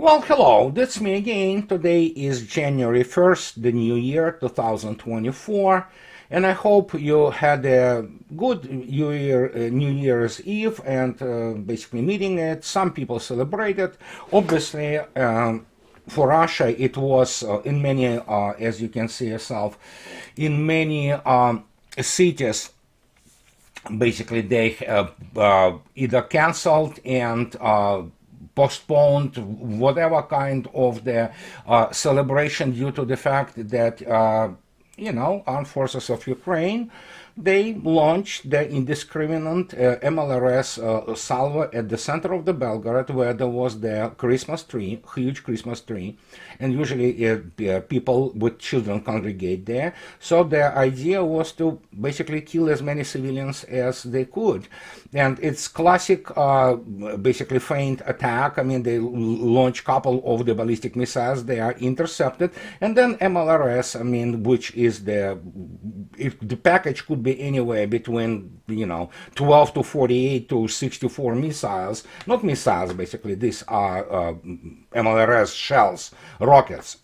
Well, hello, that's me again. Today is January 1st, the new year, 2024, and I hope you had a good New Year's Eve and basically meeting it. Some people celebrated. Obviously, for Russia, it was in many, as you can see yourself, in many cities basically they either canceled and postponed whatever kind of the celebration due to the fact that armed forces of Ukraine, they launched the indiscriminate MLRS salvo at the center of the Belgorod, where there was the Christmas tree, huge Christmas tree, and usually people with children congregate there. So the idea was to basically kill as many civilians as they could. And it's classic, basically feigned attack. I mean, they launch couple of the ballistic missiles, they are intercepted, and then MLRS, I mean, which is if the package could be anywhere between 12 to 48 to 64 missiles, not missiles basically, these are MLRS shells, rockets.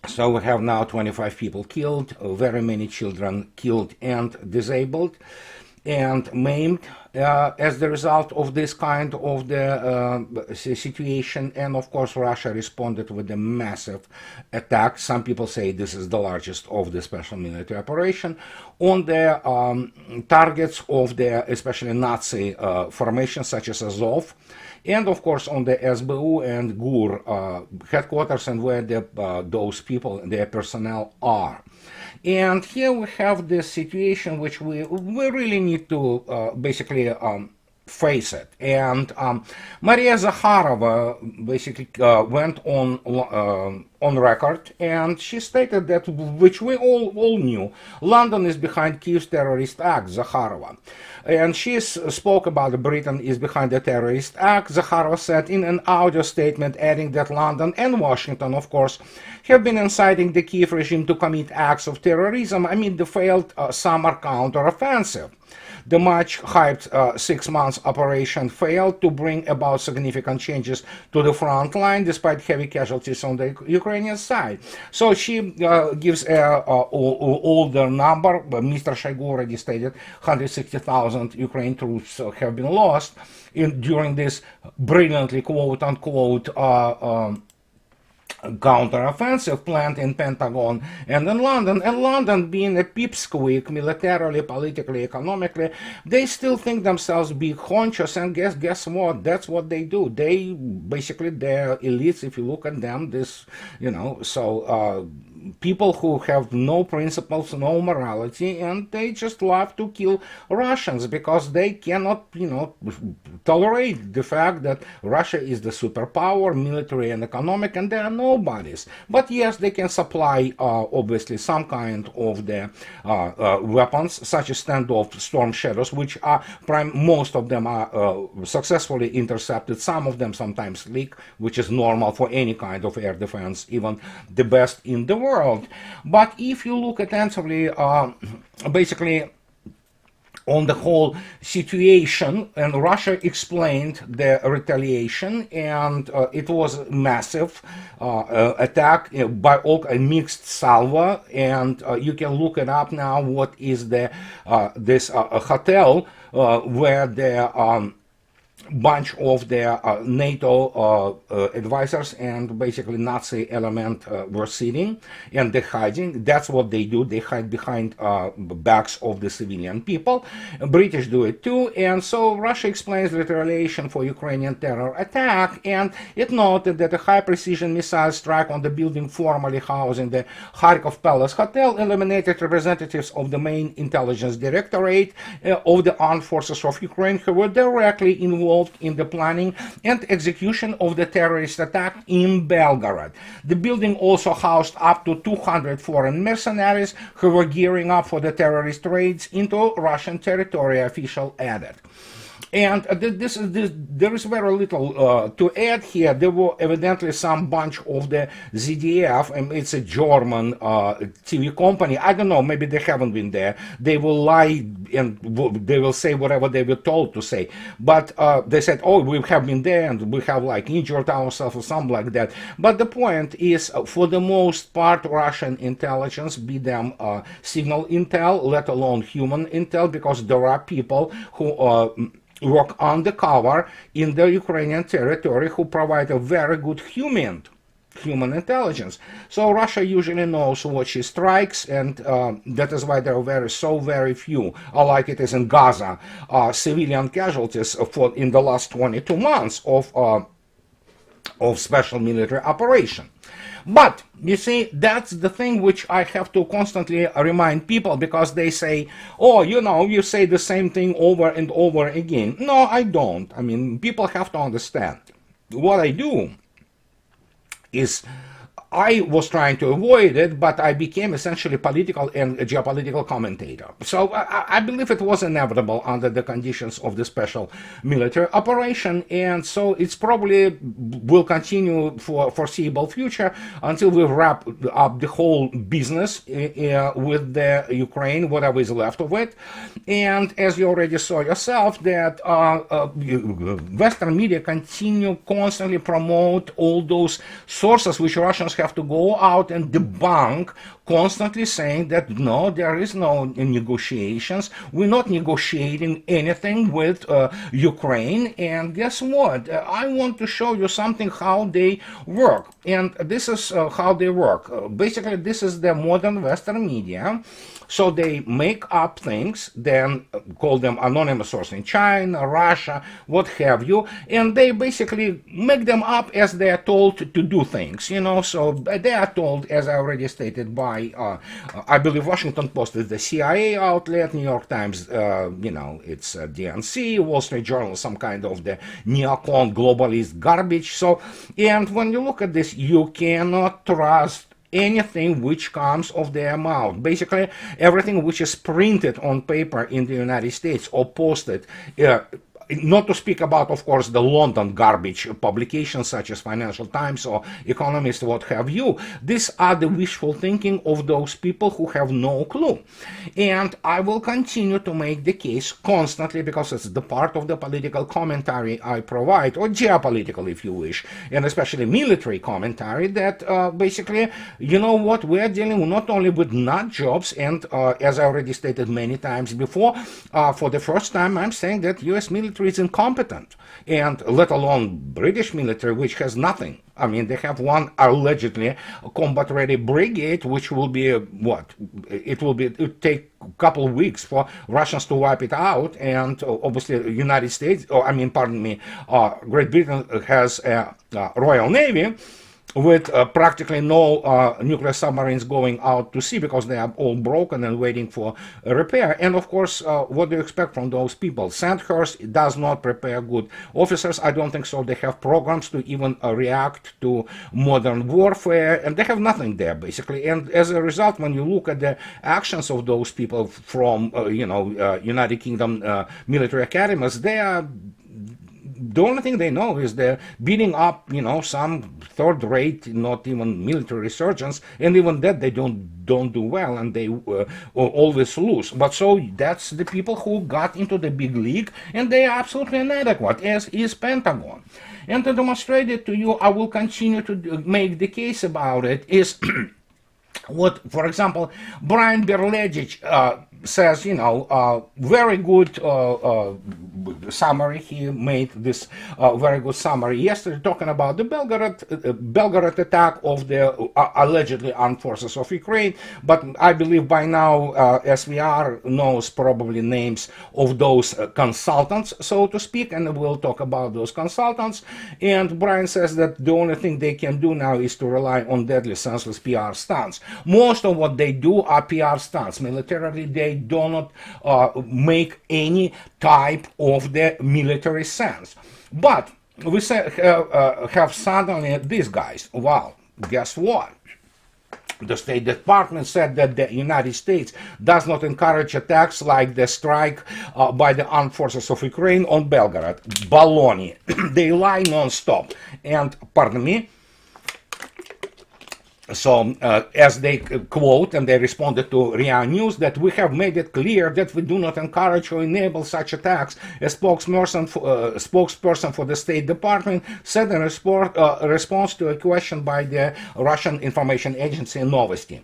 So we have now 25 people killed, very many children killed and disabled and maimed as the result of this kind of the situation. And of course Russia responded with a massive attack. Some people say this is the largest of the special military operation on the targets of the especially Nazi formations such as Azov, and of course on the SBU and GUR headquarters, and where those people, their personnel are. And here we have this situation which we really need to basically face it. And Maria Zakharova basically went on record, and she stated that, which we all knew, London is behind Kiev's terrorist act, Zakharova. And she spoke about Britain is behind the terrorist act. Zakharova said in an audio statement, adding that London and Washington, of course, have been inciting the Kiev regime to commit acts of terrorism. I mean, the failed summer counteroffensive. The much hyped 6 months operation failed to bring about significant changes to the front line, despite heavy casualties on the Ukrainian side. So she gives an older number. Mr. Shoigu already stated 160,000 Ukrainian troops have been lost during this brilliantly quote-unquote counteroffensive planned in Pentagon and in London. And London, being a pipsqueak militarily, politically, economically, they still think themselves big honchos, and guess what? That's what they do. They basically, they're elites. If you look at them, people who have no principles, no morality, and they just love to kill Russians because they cannot, tolerate the fact that Russia is the superpower, military and economic, and they are nobodies. But yes, they can supply, obviously, some kind of the weapons, such as standoff Storm Shadows, which are most of them are successfully intercepted. Some of them sometimes leak, which is normal for any kind of air defense, even the best in the world. But if you look attentively, basically, on the whole situation, and Russia explained the retaliation, and it was a massive attack by all a mixed salvo, and you can look it up now. What is this hotel where the bunch of their NATO advisors and basically Nazi element were sitting, and they're hiding. That's what they do. They hide behind backs of the civilian people. British do it too. And so Russia explains the retaliation for Ukrainian terror attack, and it noted that a high-precision missile strike on the building formerly housing the Kharkov Palace Hotel eliminated representatives of the main intelligence directorate of the armed forces of Ukraine, who were directly involved in the planning and execution of the terrorist attack in Belgorod. The building also housed up to 200 foreign mercenaries who were gearing up for the terrorist raids into Russian territory, official added. And there is very little to add here. There were evidently some bunch of the ZDF, and it's a German TV company. I don't know, maybe they haven't been there. They will lie and they will say whatever they were told to say. But they said, oh, we have been there and we have like injured ourselves or something like that. But the point is, for the most part, Russian intelligence, be them signal intel, let alone human intel, because there are people who work undercover in the Ukrainian territory who provide a very good human intelligence. So Russia usually knows what she strikes, and that is why there are so very few, like it is in Gaza, civilian casualties in the last 22 months of special military operation. But, you see, that's the thing which I have to constantly remind people, because they say, oh, you say the same thing over and over again. No, I don't. I mean, people have to understand. What I do is, I was trying to avoid it, but I became essentially political and geopolitical commentator. So I believe it was inevitable under the conditions of the special military operation, and so it's probably will continue for foreseeable future until we wrap up the whole business with the Ukraine, whatever is left of it. And as you already saw yourself, that Western media continue constantly promote all those sources which Russians have to go out and debunk, constantly saying that no, there is no negotiations. We're not negotiating anything with Ukraine. And guess what? I want to show you something how they work. And this is how they work. Basically, this is the modern Western media. So they make up things, then call them anonymous source in China, Russia, what have you, and they basically make them up as they are told to do things, so they are told, as I already stated, by, I believe Washington Post is the CIA outlet, New York Times, it's DNC, Wall Street Journal, some kind of the neocon globalist garbage. So, and when you look at this, you cannot trust anything which comes of their mouth. Basically, everything which is printed on paper in the United States or posted, not to speak about, of course, the London garbage publications such as Financial Times or Economist, what have you. These are the wishful thinking of those people who have no clue. And I will continue to make the case constantly, because it's the part of the political commentary I provide, or geopolitical if you wish, and especially military commentary, that basically, what, we're dealing not only with nut jobs, and as I already stated many times before, for the first time I'm saying that US military is incompetent, and let alone British military, which has nothing. I mean, they have one allegedly combat-ready brigade, which will be it will take a couple of weeks for Russians to wipe it out, and obviously the United States, Great Britain has a Royal Navy with practically no nuclear submarines going out to sea, because they are all broken and waiting for repair. And of course, what do you expect from those people? Sandhurst does not prepare good officers. I don't think so. They have programs to even react to modern warfare, and they have nothing there, basically. And as a result, when you look at the actions of those people from, United Kingdom military academies, they are, the only thing they know is they're beating up, some third-rate, not even military surgeons, and even that they don't do well, and they always lose. But so that's the people who got into the big league, and they are absolutely inadequate, as is Pentagon. And to demonstrate it to you, I will continue to make the case about it, is what, for example, Brian Berledich says, very good summary. He made this very good summary yesterday, talking about the Belgorod attack of the allegedly armed forces of Ukraine. But I believe by now SVR knows probably names of those consultants, so to speak, and we'll talk about those consultants. And Brian says that the only thing they can do now is to rely on deadly, senseless PR stunts. Most of what they do are PR stunts. Militarily, they do not make any type of the military sense. But we have suddenly these guys. Well, guess what? The State Department said that the United States does not encourage attacks like the strike by the armed forces of Ukraine on Belgorod. Baloney. They lie non-stop. And, pardon me, so, as they quote, and they responded to RIA News, that we have made it clear that we do not encourage or enable such attacks. A spokesperson for the State Department said in response to a question by the Russian information agency Novosti.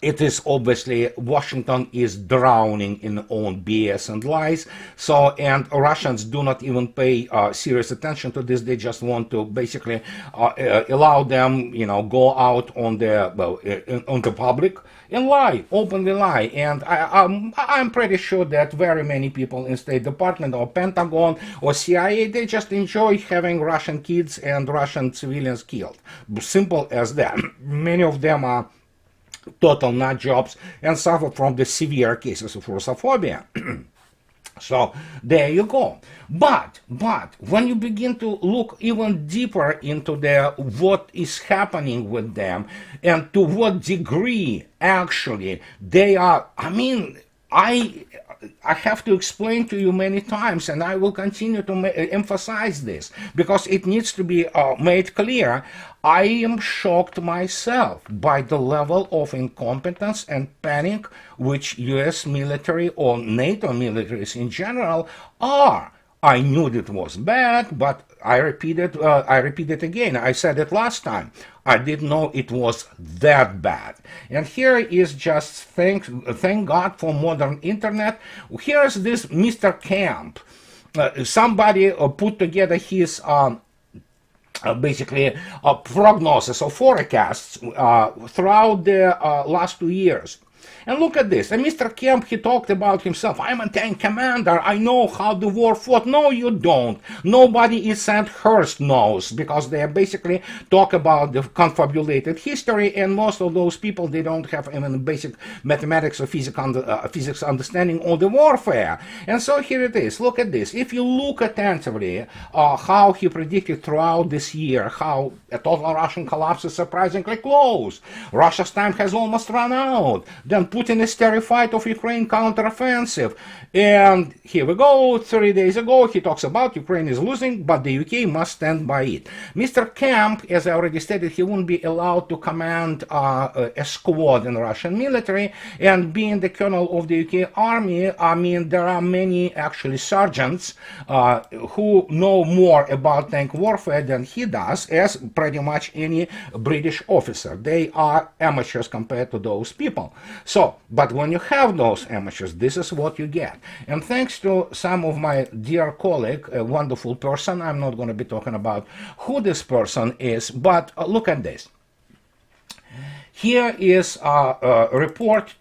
It is obviously Washington is drowning in own BS and lies. So, and Russians do not even pay serious attention to this. They just want to basically allow them, go out on the public and lie, openly lie. And I'm pretty sure that very many people in State Department or Pentagon or CIA, they just enjoy having Russian kids and Russian civilians killed. Simple as that. Many of them are total nut jobs and suffer from the severe cases of Russophobia. So there you go. But when you begin to look even deeper into what is happening with them and to what degree actually they are, I have to explain to you many times, and I will continue to emphasize this because it needs to be made clear. I am shocked myself by the level of incompetence and panic which US military or NATO militaries in general are. I knew it was bad, but I repeat it again. I said it last time. I didn't know it was that bad. And here is just thank God for modern internet. Here's this Mr. Camp. Somebody put together his basically a prognosis or forecasts throughout the last 2 years. And look at this. And Mr. Kemp, he talked about himself. I'm a tank commander. I know how the war fought. No, you don't. Nobody in Sandhurst knows because they basically talk about the confabulated history, and most of those people, they don't have even basic mathematics or physics understanding of the warfare. And so here it is. Look at this. If you look attentively how he predicted throughout this year, how a total Russian collapse is surprisingly close. Russia's time has almost run out. Then Putin is terrified of Ukraine counteroffensive. And here we go, 30 days ago, he talks about Ukraine is losing, but the UK must stand by it. Mr. Kemp, as I already stated, he wouldn't be allowed to command a squad in the Russian military. And being the colonel of the UK army, there are many actually sergeants who know more about tank warfare than he does, as pretty much any British officer. They are amateurs compared to those people. So, but when you have those amateurs, this is what you get. And thanks to some of my dear colleague, a wonderful person, I'm not going to be talking about who this person is, but look at this. Here is a report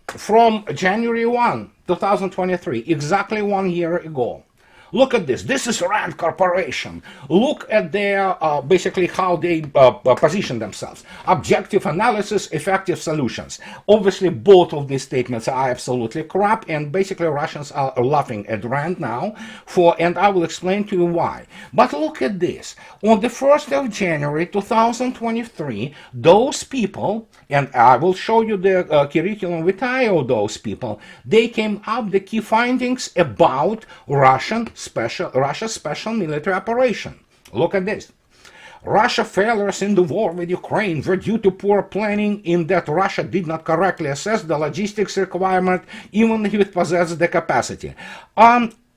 from January 1, 2023, exactly 1 year ago. Look at this. This is Rand Corporation. Look at their, basically how they position themselves. Objective analysis, effective solutions. Obviously, both of these statements are absolutely crap, and basically Russians are laughing at Rand now, and I will explain to you why. But look at this. On the 1st of January 2023, those people, and I will show you the curriculum vitae of those people, they came up the key findings about Russia's special military operation. Look at this. Russia failures in the war with Ukraine were due to poor planning in that Russia did not correctly assess the logistics requirement even if it possessed the capacity.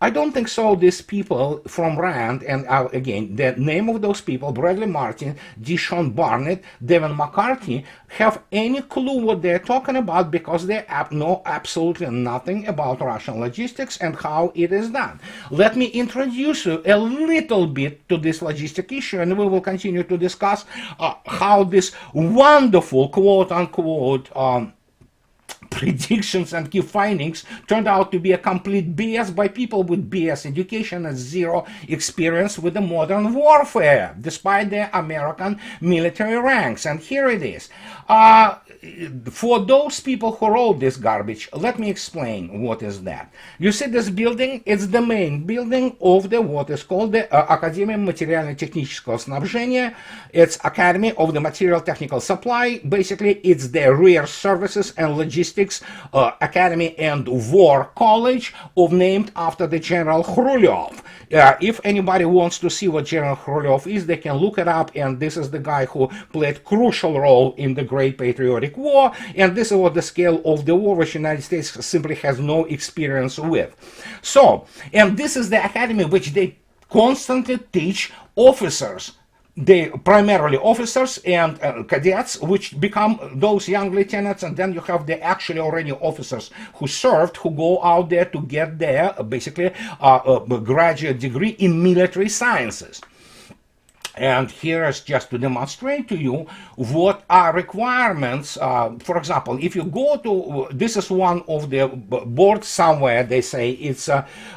I don't think so. These people from RAND, and again, the name of those people, Bradley Martin, Deshaun Barnett, Devin McCarthy, have any clue what they're talking about because they know absolutely nothing about Russian logistics and how it is done. Let me introduce you a little bit to this logistic issue, and we will continue to discuss how this wonderful, quote-unquote, predictions and key findings turned out to be a complete BS by people with BS education and zero experience with the modern warfare, despite their American military ranks. And here it is. For those people who wrote this garbage, let me explain what is that. You see this building? It's the main building of the what is called the Академия материально-технического снабжения. It's Academy of the Material Technical Supply. Basically, it's the Rear Services and Logistics Academy and War College named after the General Khrushchev. If anybody wants to see what General Khrushchev is, they can look it up, and this is the guy who played crucial role in the Great Patriotic War, and this is what the scale of the war which the United States simply has no experience with. So, and this is the academy which they constantly teach officers. They primarily officers and cadets, which become those young lieutenants, and then you have the actually already officers who served, who go out there to get their basically graduate degree in military sciences. And here is just to demonstrate to you what are requirements. For example, if you go to, this is one of the boards somewhere, they say it's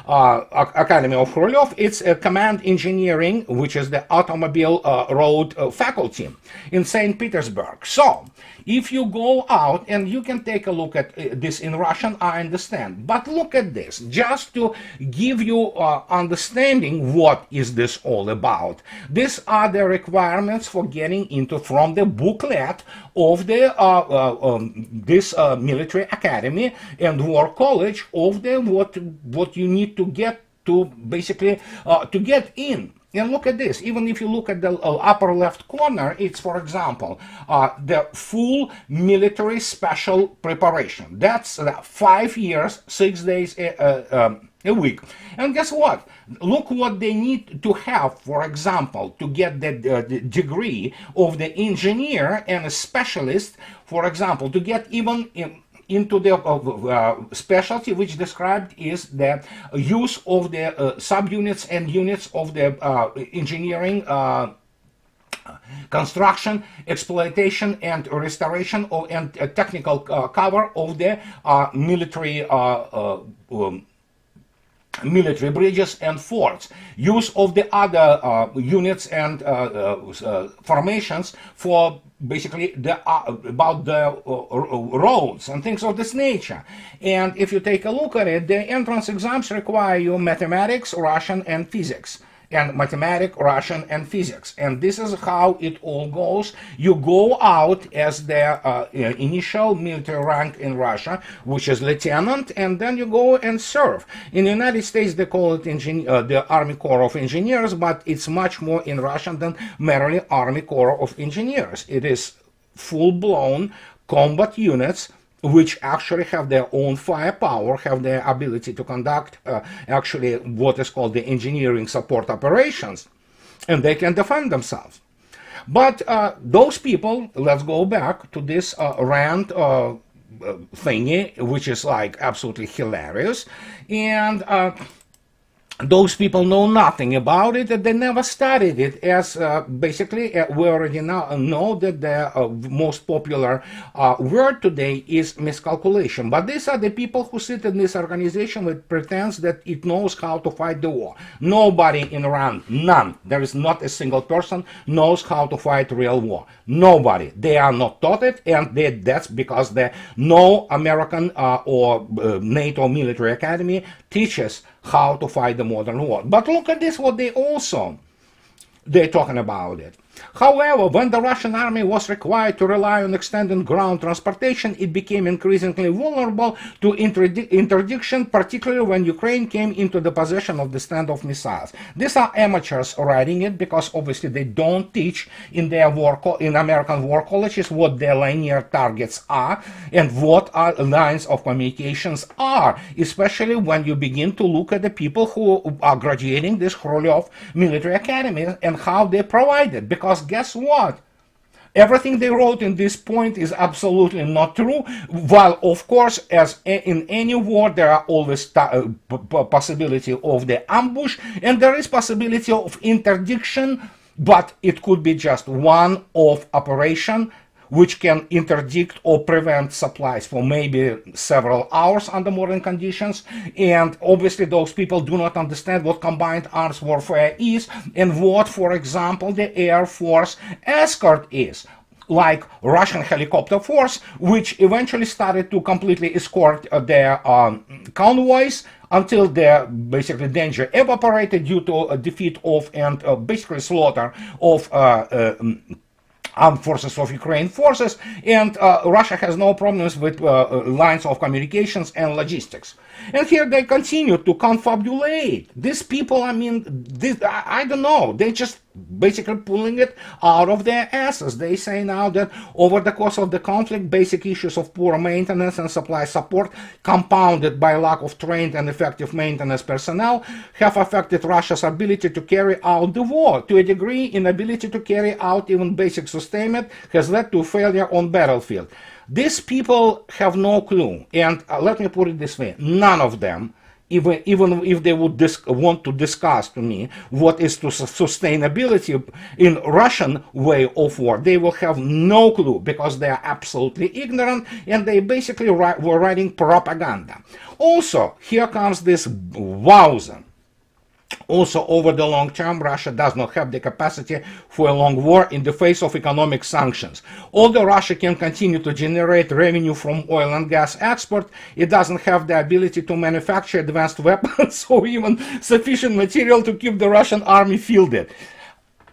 Academy of Khrushchev, it's Command Engineering, which is the automobile road faculty in St. Petersburg. So, if you go out, and you can take a look at this in Russian, I understand, but look at this, just to give you understanding what is this all about. These are the requirements for getting into from the booklet of the this military academy and war college of the what you need to get to basically to get in. And look at this, even if you look at the upper left corner, it's, for example, the full military special preparation. That's 5 years, 6 days a week. And guess what? Look what they need to have, for example, to get the degree of the engineer and a specialist, for example, to get even into the specialty which described is the use of the subunits and units of the engineering, construction, exploitation, and restoration of, and technical cover of the military bridges and forts, use of the other units and formations for basically about the roads and things of this nature. And if you take a look at it, the entrance exams require you mathematics, Russian, and physics. And mathematics, Russian, and physics. And this is how it all goes. You go out as the initial military rank in Russia, which is lieutenant, and then you go and serve. In the United States, they call it the Army Corps of Engineers, but it's much more in Russian than merely Army Corps of Engineers. It is full-blown combat units which actually have their own firepower, have the ability to conduct actually what is called the engineering support operations, and they can defend themselves. But those people, let's go back to this rant thingy, which is like absolutely hilarious, and those people know nothing about it, and they never studied it, as basically we already know that the most popular word today is miscalculation. But these are the people who sit in this organization with pretense that it knows how to fight the war. Nobody in Iran, none, there is not a single person knows how to fight real war. Nobody. They are not taught it, and that's because no American or NATO military academy teaches how to fight the modern war. But look at this, what they're talking about it. However, when the Russian army was required to rely on extended ground transportation, it became increasingly vulnerable to interdiction, particularly when Ukraine came into the possession of the standoff missiles. These are amateurs writing it, because obviously they don't teach in their in American war colleges what their linear targets are and what our lines of communications are, especially when you begin to look at the people who are graduating this Khrushchev military academy and how they provide it. Because guess what? Everything they wrote in this point is absolutely not true, while of course, as in any war, there are always possibility of the ambush, and there is possibility of interdiction, but it could be just one-off operation which can interdict or prevent supplies for maybe several hours under modern conditions. And obviously those people do not understand what combined arms warfare is and what, for example, the Air Force escort is, like Russian helicopter force, which eventually started to completely escort their convoys until their basically danger evaporated due to a defeat of and basically slaughter of armed forces of Ukraine forces, and Russia has no problems with lines of communications and logistics. And here they continue to confabulate. These people, I mean, I don't know, they just basically pulling it out of their asses. They say now that over the course of the conflict, basic issues of poor maintenance and supply support, compounded by lack of trained and effective maintenance personnel, have affected Russia's ability to carry out the war. To a degree, inability to carry out even basic sustainment has led to failure on battlefield. These people have no clue, and let me put it this way, none of them, even if they would want to discuss to me what is to sustainability in Russian way of war, they will have no clue, because they are absolutely ignorant, and they basically were writing propaganda. Also, here comes this wowzer. Also, over the long term, Russia does not have the capacity for a long war in the face of economic sanctions. Although Russia can continue to generate revenue from oil and gas export, it doesn't have the ability to manufacture advanced weapons or even sufficient material to keep the Russian army fielded.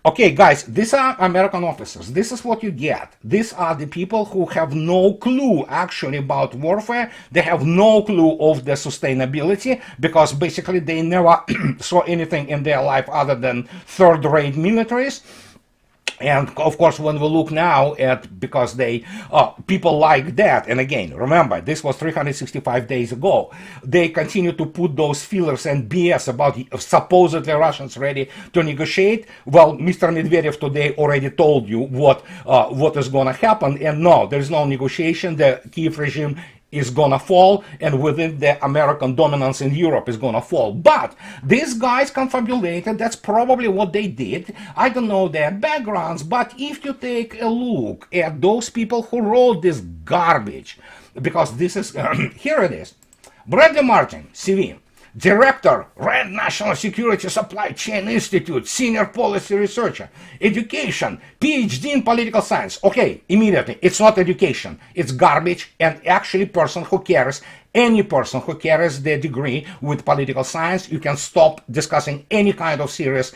Okay, guys, these are American officers. This is what you get. These are the people who have no clue actually about warfare. They have no clue of the sustainability, because basically they never saw anything in their life other than third-rate militaries. And of course, when we look now at, because they, people like that, and again, remember, this was 365 days ago, they continue to put those fillers and BS about supposedly Russians ready to negotiate. Well, Mr. Medvedev today already told you what is going to happen, and no, there's no negotiation. The Kiev regime is gonna fall, and within the American dominance in Europe is gonna fall. But these guys confabulated, that's probably what they did. I don't know their backgrounds, but if you take a look at those people who wrote this garbage, because this is, here it is, Bradley Martin, CV, Director, Red National Security Supply Chain Institute, Senior Policy Researcher, Education, PhD in Political Science. Okay, immediately, it's not education, it's garbage, and actually person who cares, any person who carries the degree with political science, you can stop discussing any kind of serious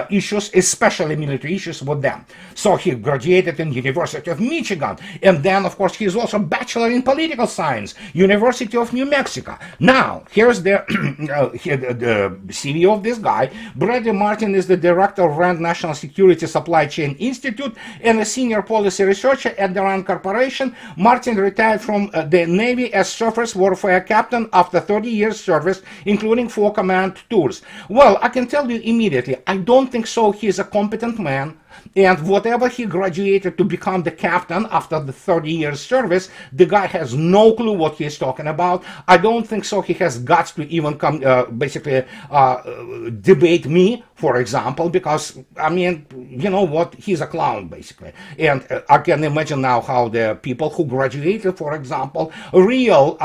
issues, especially military issues, with them. So he graduated in University of Michigan, and then of course he's also bachelor in political science, University of New Mexico. Now here's the the CV of this guy. Bradley Martin is the director of RAND National Security Supply Chain Institute and a senior policy researcher at the RAND Corporation. Martin retired from the Navy as surface warfare captain after 30 years service, including 4 command tours. Well, I can tell you immediately, I don't think so. He's a competent man, and whatever he graduated to become the captain after the 30 years service, the guy has no clue what he's talking about. I don't think so he has guts to even come basically debate me, for example, because I mean, you know what, he's a clown basically. And I can imagine now how the people who graduated, for example, real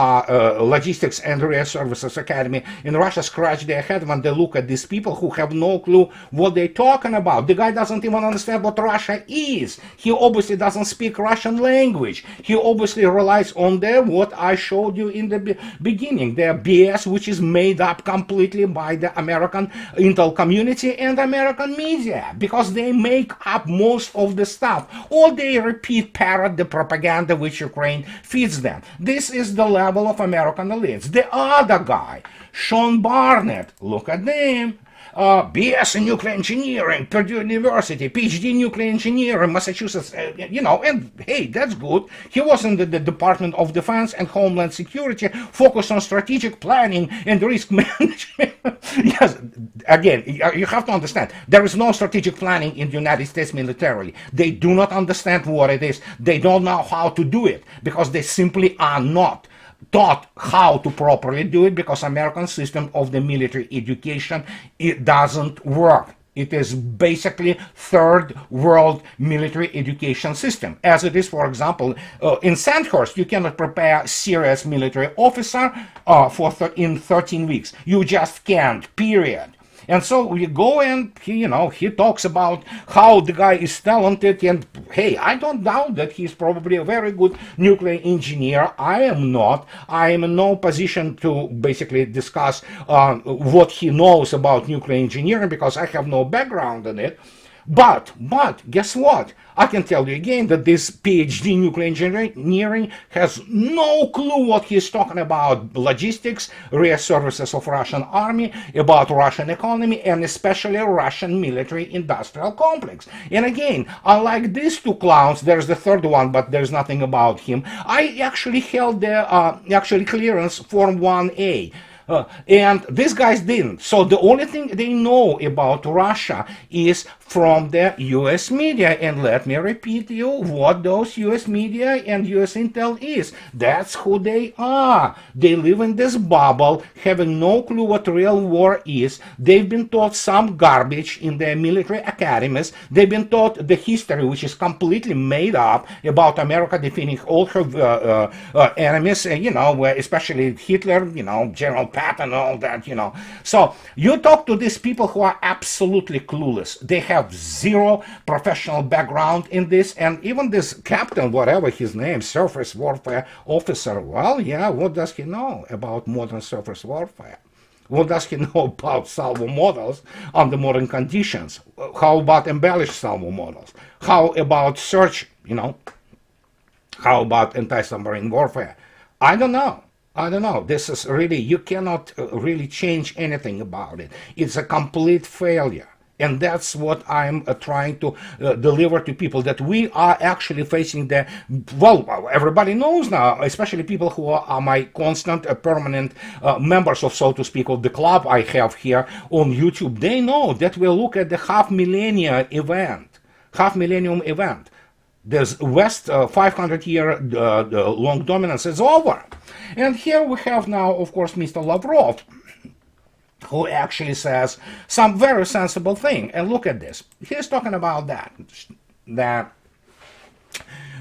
Logistics and Real Services Academy in Russia scratch their head when they look at these people who have no clue what they're talking about. The guy doesn't even understand what Russia is. He obviously doesn't speak Russian language. He obviously relies on what I showed you in the beginning, the BS, which is made up completely by the American intel community and American media, because they make up most of the stuff, or they repeat, parrot the propaganda which Ukraine feeds them. This is the level of American elites. The other guy, Sean Barnett, look at them. BS in nuclear engineering, Purdue University, PhD in nuclear engineering, Massachusetts, you know, and hey, that's good. He was in the Department of Defense and Homeland Security, focused on strategic planning and risk management. Yes, again, you have to understand, there is no strategic planning in the United States militarily. They do not understand what it is. They don't know how to do it, because they simply are not taught how to properly do it, because American system of the military education, it doesn't work. It is basically third world military education system. As it is, for example, in Sandhurst, you cannot prepare a serious military officer in 13 weeks. You just can't, period. And so we go and he talks about how the guy is talented, and hey, I don't doubt that he's probably a very good nuclear engineer. I am not. I am in no position to basically discuss what he knows about nuclear engineering because I have no background in it. But guess what? I can tell you again that this PhD in nuclear engineering has no clue what he's talking about. Logistics, rear services of Russian army, about Russian economy, and especially Russian military industrial complex. And again, unlike these two clowns, there's the third one, but there's nothing about him. I actually held the clearance Form 1A. And these guys didn't. So the only thing they know about Russia is from the US media. And let me repeat you what those US media and US intel is. That's who they are. They live in this bubble, having no clue what real war is. They've been taught some garbage in their military academies. They've been taught the history, which is completely made up, about America defeating all her enemies, especially Hitler, General Patton, all that, So you talk to these people who are absolutely clueless. They have zero professional background in this, and even this captain, whatever his name, surface warfare officer, well, yeah, what does he know about modern surface warfare? What does he know about salvo models under modern conditions? How about embellished salvo models? How about search, How about anti-submarine warfare? I don't know. This is really, you cannot really change anything about it. It's a complete failure. And that's what I'm trying to deliver to people, that we are actually facing everybody knows now, especially people who are my constant, permanent members of, so to speak, of the club I have here on YouTube. They know that we look at the half millennium event. This West 500-year long dominance is over. And here we have now, of course, Mr. Lavrov, who actually says some very sensible thing. And look at this. He's talking about that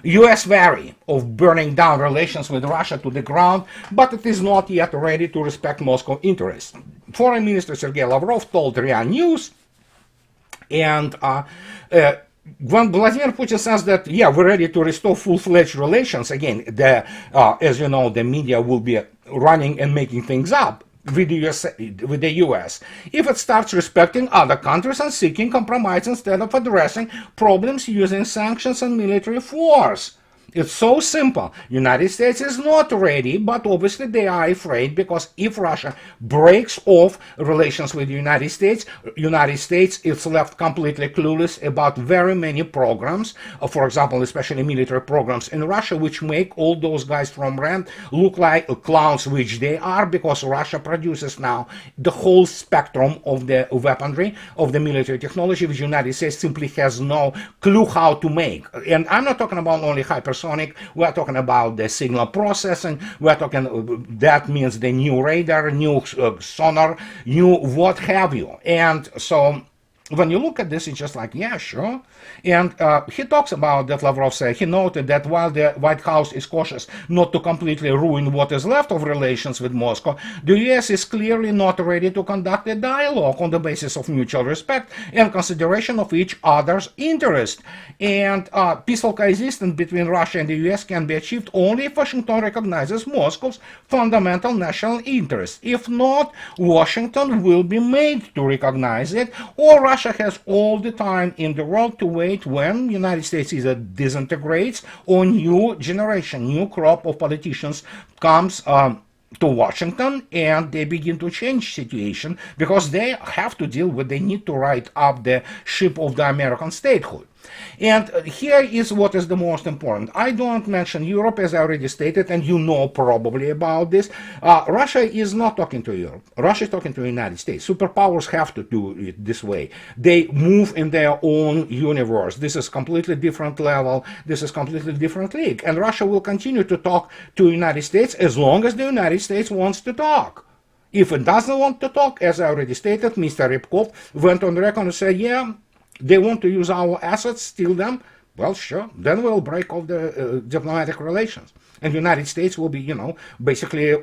U.S. vary of burning down relations with Russia to the ground, but it is not yet ready to respect Moscow interests. Foreign Minister Sergei Lavrov told RIA News, and when Vladimir Putin says that, yeah, we're ready to restore full-fledged relations, again, as you know, the media will be running and making things up with the US, if it starts respecting other countries and seeking compromise instead of addressing problems using sanctions and military force. It's so simple. United States is not ready, but obviously they are afraid, because if Russia breaks off relations with the United States is left completely clueless about very many programs, for example, especially military programs in Russia, which make all those guys from RAND look like clowns, which they are, because Russia produces now the whole spectrum of the weaponry, of the military technology, which the United States simply has no clue how to make. And I'm not talking about only hypersonic. We're talking about the signal processing. We're talking, that means the new radar, new sonar, new what have you. And so when you look at this, it's just like, yeah, sure. And he talks about that, Lavrov said, he noted that while the White House is cautious not to completely ruin what is left of relations with Moscow, the US is clearly not ready to conduct a dialogue on the basis of mutual respect and consideration of each other's interest. And peaceful coexistence between Russia and the US can be achieved only if Washington recognizes Moscow's fundamental national interest. If not, Washington will be made to recognize it, or Russia has all the time in the world to wait when the United States either disintegrates or new generation, new crop of politicians comes to Washington, and they begin to change situation, because they have to deal with, they need to write up the ship of the American statehood. And here is what is the most important. I don't mention Europe, as I already stated, and you know probably about this. Russia is not talking to Europe. Russia is talking to the United States. Superpowers have to do it this way. They move in their own universe. This is completely different level. This is completely different league. And Russia will continue to talk to the United States as long as the United States wants to talk. If it doesn't want to talk, as I already stated, Mr. Rybkov went on the record and said, yeah, they want to use our assets, steal them. Well, sure, then we'll break off the diplomatic relations. And the United States will be, basically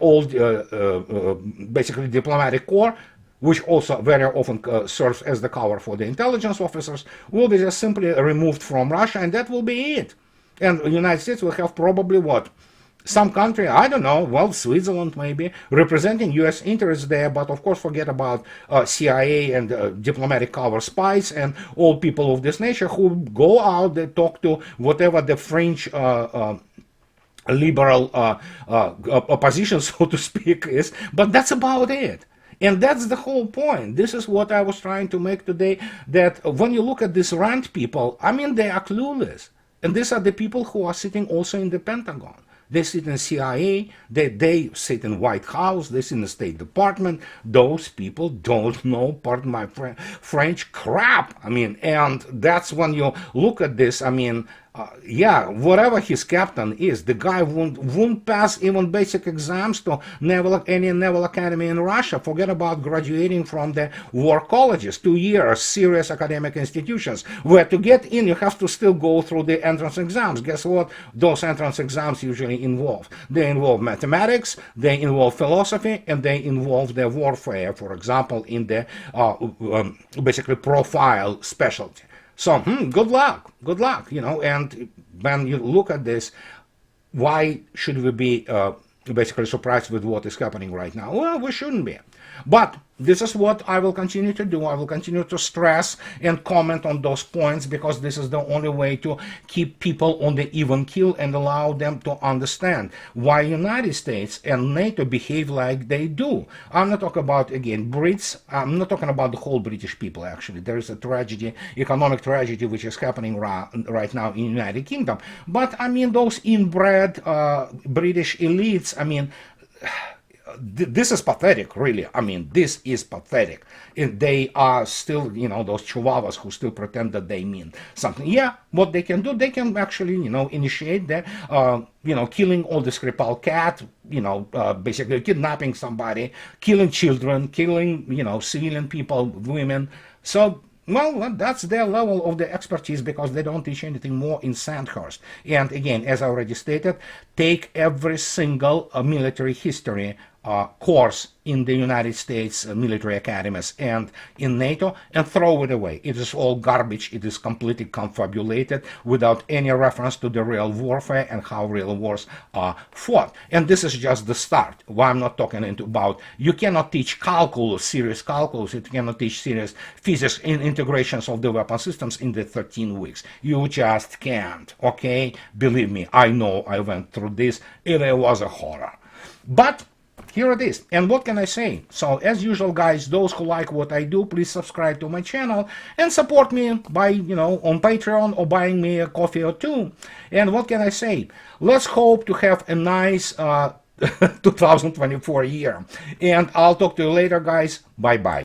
basically diplomatic corps, which also very often serves as the cover for the intelligence officers, will be just simply removed from Russia, and that will be it. And the United States will have probably what? Some country, I don't know, well, Switzerland maybe, representing U.S. interests there, but of course forget about CIA and diplomatic cover spies and all people of this nature who go out, they talk to whatever the French liberal opposition, so to speak, is, but that's about it. And that's the whole point. This is what I was trying to make today, that when you look at these rant people, I mean, they are clueless. And these are the people who are sitting also in the Pentagon. They sit in CIA, they sit in White House, they sit in the State Department. Those people don't know, pardon my French, crap. I mean, and that's when you look at this, I mean, yeah, whatever his captain is, the guy won't pass even basic exams to any naval academy in Russia. Forget about graduating from the war colleges, 2 years, serious academic institutions, where to get in you have to still go through the entrance exams. Guess what those entrance exams usually involve? They involve mathematics, they involve philosophy, and they involve the warfare, for example, in the basically profile specialty. So, good luck, and when you look at this, why should we be basically surprised with what is happening right now? Well, we shouldn't be. But this is what I will continue to do. I will continue to stress and comment on those points, because this is the only way to keep people on the even keel and allow them to understand why United States and NATO behave like they do. I'm not talking about, again, Brits. I'm not talking about the whole British people, actually. There is a tragedy, economic tragedy, which is happening right now in the United Kingdom. But, I mean, those inbred British elites, I mean, this is pathetic, really. I mean, this is pathetic. And they are still, those chihuahuas who still pretend that they mean something. Yeah, what they can do, they can actually, initiate the, killing all the Skripal cat, basically kidnapping somebody, killing children, killing, civilian people, women. So, well, that's their level of the expertise, because they don't teach anything more in Sandhurst. And again, as I already stated, take every single military history course in the United States military academies and in NATO and throw it away. It is all garbage. It is completely confabulated without any reference to the real warfare and how real wars are fought. And this is just the start. Why I'm not talking about, you cannot teach calculus, serious calculus, you cannot teach serious physics in integrations of the weapon systems in the 13 weeks. You just can't, okay? Believe me, I know, I went through this. It was a horror. But here it is. And what can I say? So, as usual, guys, those who like what I do, please subscribe to my channel and support me by, on Patreon or buying me a coffee or two. And what can I say? Let's hope to have a nice 2024 year. And I'll talk to you later, guys. Bye-bye.